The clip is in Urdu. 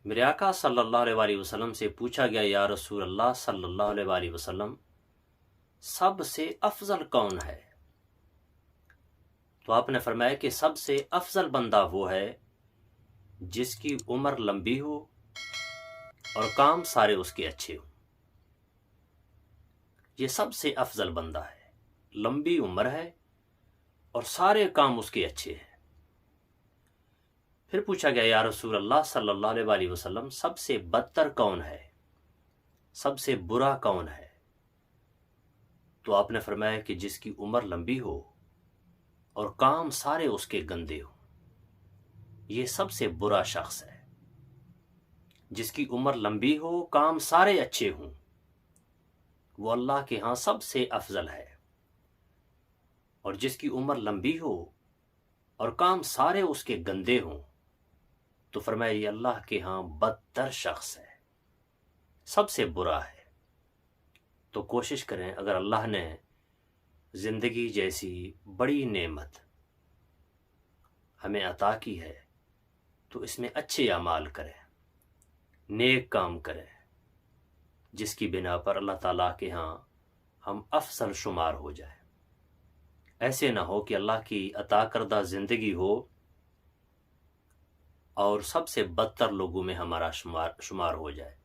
میرے آقا صلی اللہ علیہ وسلم سے پوچھا گیا، یا رسول اللہ صلی اللہ علیہ وسلم، سب سے افضل کون ہے؟ تو آپ نے فرمایا کہ سب سے افضل بندہ وہ ہے جس کی عمر لمبی ہو اور کام سارے اس کے اچھے ہوں۔ یہ سب سے افضل بندہ ہے، لمبی عمر ہے اور سارے کام اس کے اچھے ہیں۔ پھر پوچھا گیا، یا رسول اللہ صلی اللہ علیہ وسلم، سب سے بدتر کون ہے، سب سے برا کون ہے؟ تو آپ نے فرمایا کہ جس کی عمر لمبی ہو اور کام سارے اس کے گندے ہوں، یہ سب سے برا شخص ہے۔ جس کی عمر لمبی ہو، کام سارے اچھے ہوں، وہ اللہ کے ہاں سب سے افضل ہے، اور جس کی عمر لمبی ہو اور کام سارے اس کے گندے ہوں تو فرمایا یہ اللہ کے ہاں بدتر شخص ہے، سب سے برا ہے۔ تو کوشش کریں، اگر اللہ نے زندگی جیسی بڑی نعمت ہمیں عطا کی ہے تو اس میں اچھے اعمال کریں، نیک کام کریں، جس کی بنا پر اللہ تعالیٰ کے ہاں ہم افضل شمار ہو جائیں۔ ایسے نہ ہو کہ اللہ کی عطا کردہ زندگی ہو اور سب سے بدتر لوگوں میں ہمارا شمار ہو جائے۔